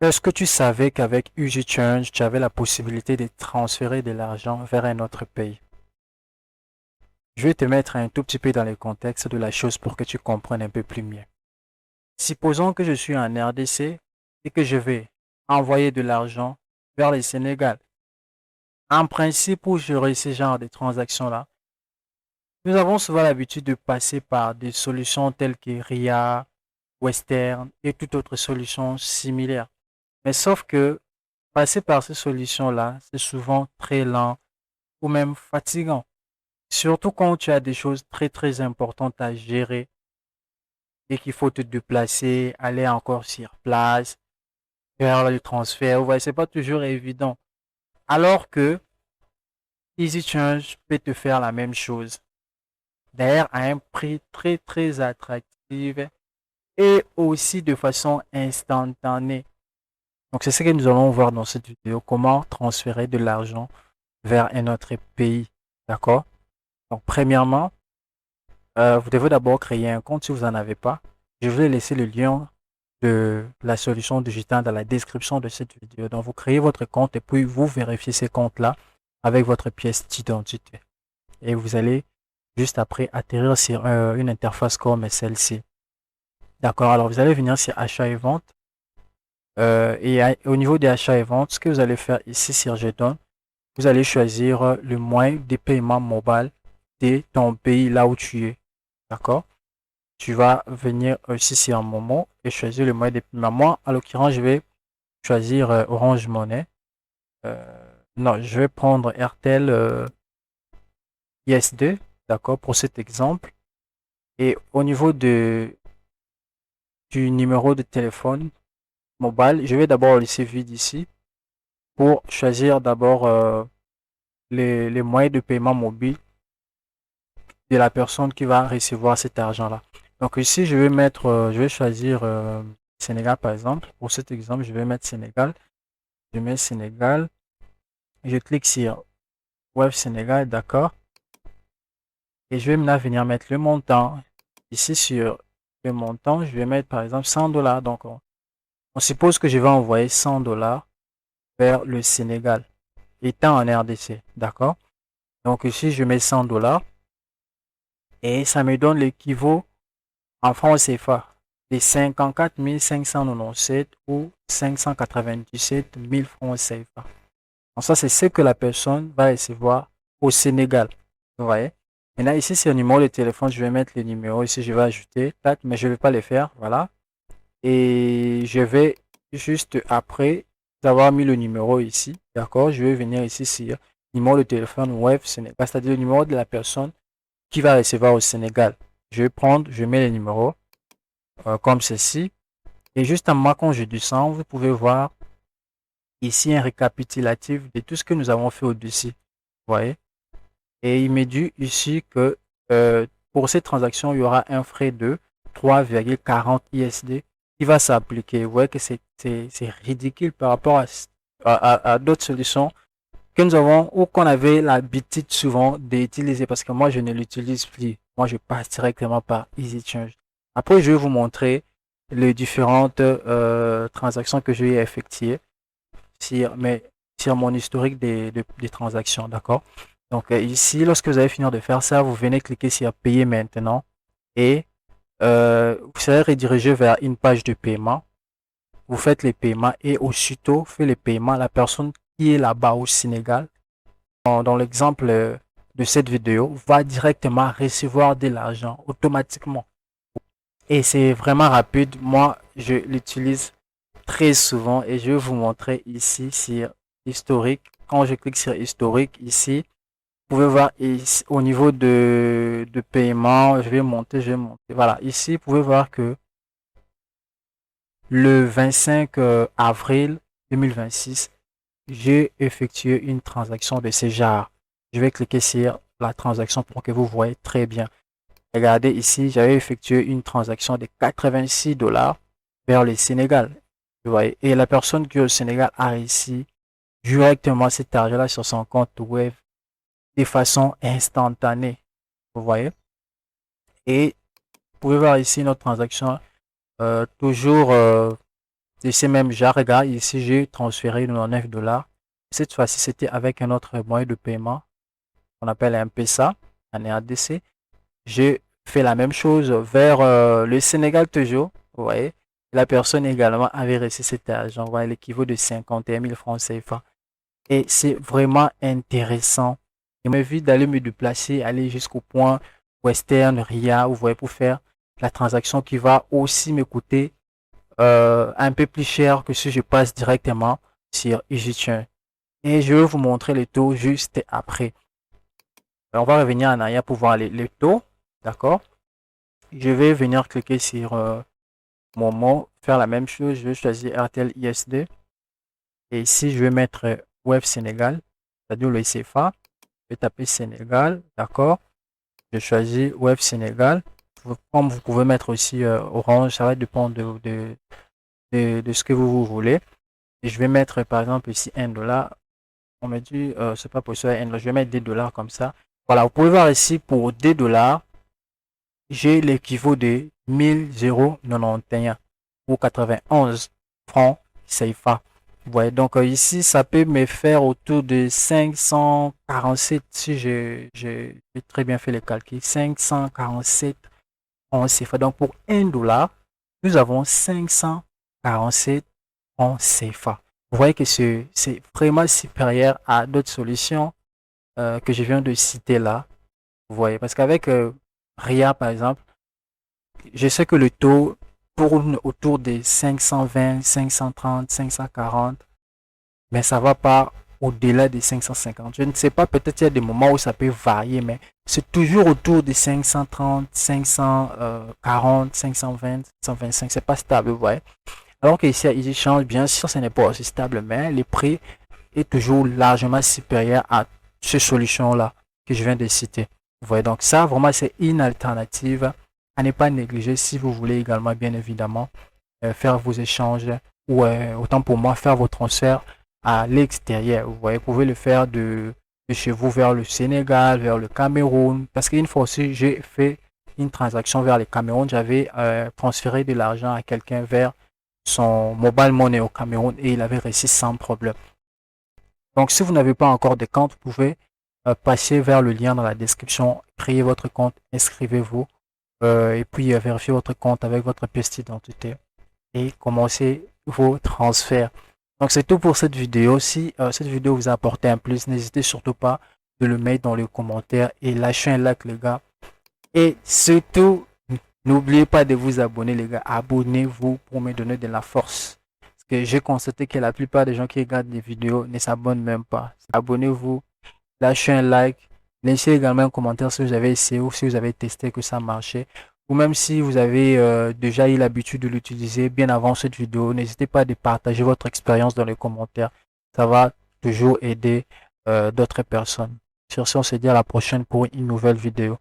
Est-ce que tu savais qu'avec EasyChange, tu avais la possibilité de transférer de l'argent vers un autre pays? Je vais te mettre un tout petit peu dans le contexte de la chose pour que tu comprennes un peu plus mieux. Supposons que je suis en RDC et que je vais envoyer de l'argent vers le Sénégal. En principe, pour gérer ce genre de transactions-là, nous avons souvent l'habitude de passer par des solutions telles que RIA, Western et toute autre solution similaire. Mais sauf que passer par ces solutions-là, c'est souvent très lent ou même fatigant. Surtout quand tu as des choses très importantes à gérer et qu'il faut te déplacer, aller encore sur place, faire le transfert. Ouais, c'est pas toujours évident. Alors que EasyChange peut te faire la même chose. D'ailleurs, à un prix très attractif et aussi de façon instantanée. Donc, c'est ce que nous allons voir dans cette vidéo. Comment transférer de l'argent vers un autre pays. D'accord? Donc, premièrement, vous devez d'abord créer un compte si vous n'en avez pas. Je vais laisser le lien de la solution digitale dans la description de cette vidéo. Donc, vous créez votre compte et puis vous vérifiez ces comptes-là avec votre pièce d'identité. Et vous allez juste après atterrir sur une interface comme celle-ci. D'accord? Alors, vous allez venir sur achat et vente. Au niveau des achats et ventes, ce que vous allez faire ici sur Jeton, vous allez choisir le moyen de paiement mobile de ton pays là où tu es. D'accord? Tu vas venir ici sur Momo et choisir le moyen de paiement. Moi, en l'occurrence, je vais choisir Orange Money. Non, je vais prendre RTL ISD, d'accord, pour cet exemple. Et au niveau du numéro de téléphone mobile, je vais d'abord laisser vide ici pour choisir d'abord les moyens de paiement mobile de la personne qui va recevoir cet argent-là. Donc ici, je vais choisir Sénégal par exemple. Pour cet exemple, je vais mettre Sénégal. Je mets Sénégal. Je clique sur Web Sénégal, d'accord. Et je vais maintenant venir mettre le montant. Ici sur le montant, je vais mettre par exemple 100 dollars. Donc on suppose que je vais envoyer 100 dollars vers le Sénégal, étant en RDC, d'accord. Donc ici, je mets 100 dollars et ça me donne l'équivalent en francs CFA de 54 597 ou 597 000 francs CFA. Donc ça, c'est ce que la personne va recevoir au Sénégal. Vous voyez? Maintenant, ici, c'est le numéro de téléphone. Je vais mettre le numéro. Ici, je vais ajouter. Tac, mais je ne vais pas le faire. Voilà. Et je vais juste après avoir mis le numéro ici. D'accord? Je vais venir ici sur numéro de téléphone web Sénégal. C'est-à-dire le numéro de la personne qui va recevoir au Sénégal. Je vais prendre, je mets le numéro comme ceci. Et juste en marquant je descends, vous pouvez voir ici un récapitulatif de tout ce que nous avons fait au-dessus. Vous voyez? Et il me dit ici que pour cette transaction, il y aura un frais de 3,40 ISD qui va s'appliquer. Vous voyez que c'est ridicule par rapport à d'autres solutions que nous avons ou qu'on avait l'habitude souvent d'utiliser parce que moi, je ne l'utilise plus. Moi, je passe directement par EasyChange. Après, je vais vous montrer les différentes transactions que j'ai effectuées sur, sur mon historique des transactions. D'accord? Donc ici, lorsque vous allez finir de faire ça, vous venez cliquer sur payer maintenant et vous serez redirigé vers une page de paiement. Vous faites les paiements et aussitôt fait les paiements. La personne qui est là-bas au Sénégal, dans l'exemple de cette vidéo, va directement recevoir de l'argent automatiquement. Et c'est vraiment rapide. Moi, je l'utilise très souvent et je vais vous montrer ici sur historique. Quand je clique sur historique ici, vous pouvez voir ici, au niveau de paiement, je vais monter. Voilà, ici, vous pouvez voir que le 25 avril 2026, j'ai effectué une transaction de ce genre. Je vais cliquer sur la transaction pour que vous voyez très bien. Regardez ici, j'avais effectué une transaction de 86 dollars vers le Sénégal. Vous voyez, et la personne qui est au Sénégal a réussi directement cet argent-là sur son compte web de façon instantanée. Vous voyez? Et vous pouvez voir ici notre transaction toujours Et c'est même, j'ai regarde ici, j'ai transféré 99 $. Cette fois-ci, c'était avec un autre moyen de paiement qu'on appelle un PESA, un RDC. J'ai fait la même chose vers le Sénégal toujours. Vous voyez, la personne également avait reçu cet argent, voilà, l'équivalent de 51 000 francs CFA. Et c'est vraiment intéressant. Il m'évite d'aller me déplacer, aller jusqu'au point Western, RIA, vous voyez, pour faire la transaction qui va aussi me coûter un peu plus cher que si je passe directement sur EasyChain. Et je vais vous montrer les taux juste après. On va revenir en arrière pour voir les taux. D'accord? Je vais venir cliquer sur mon mot, faire la même chose. Je vais choisir RTL ISD. Et ici, je vais mettre Web Sénégal, c'est-à-dire le CFA. Je vais taper Sénégal. D'accord? Je choisis Web Sénégal. Comme vous pouvez mettre aussi Orange, ça va dépendre de ce que vous voulez. Et je vais mettre par exemple ici 1 $. On me dit, c'est pas possible, je vais mettre des dollars comme ça. Voilà, vous pouvez voir ici pour des dollars, j'ai l'équivalent de 1091 ou 91 francs CFA. Vous voyez, donc ici, ça peut me faire autour de 547, si j'ai très bien fait les calculs, 547 francs CFA. Donc pour 1 $, nous avons 547 francs CFA. Vous voyez que c'est vraiment supérieur à d'autres solutions que je viens de citer là. Vous voyez, parce qu'avec RIA, par exemple, je sais que le taux tourne autour des 520, 530, 540, mais ça ne va pas au-delà des 550. Je ne sais pas, peut-être il y a des moments où ça peut varier, mais c'est toujours autour des 530, 540, 520, 525. C'est pas stable, vous voyez. Alors qu'ici à EasyChange, bien sûr, ce n'est pas aussi stable, mais le prix est toujours largement supérieur à ces solutions-là que je viens de citer. Vous voyez, donc ça, vraiment, c'est une alternative à ne pas négliger si vous voulez également, bien évidemment, faire vos échanges ou autant pour moi, faire vos transferts à l'extérieur. Vous voyez, vous pouvez le faire de chez vous vers le Sénégal, vers le Cameroun. Parce qu'une fois aussi, j'ai fait une transaction vers le Cameroun. J'avais transféré de l'argent à quelqu'un vers son mobile money au Cameroun et il avait réussi sans problème. Donc, si vous n'avez pas encore de compte, vous pouvez passer vers le lien dans la description, créer votre compte, inscrivez-vous et puis vérifier votre compte avec votre pièce d'identité et commencer vos transferts. Donc, c'est tout pour cette vidéo. Si cette vidéo vous a apporté un plus, n'hésitez surtout pas de le mettre dans les commentaires et lâchez un like, les gars. Et surtout, n'oubliez pas de vous abonner, les gars. Abonnez-vous pour me donner de la force. Parce que j'ai constaté que la plupart des gens qui regardent les vidéos ne s'abonnent même pas. Abonnez-vous, lâchez un like. Laissez également un commentaire si vous avez essayé ou si vous avez testé que ça marchait. Ou même si vous avez déjà eu l'habitude de l'utiliser bien avant cette vidéo, n'hésitez pas à partager votre expérience dans les commentaires. Ça va toujours aider d'autres personnes. Sur ce, on se dit à la prochaine pour une nouvelle vidéo.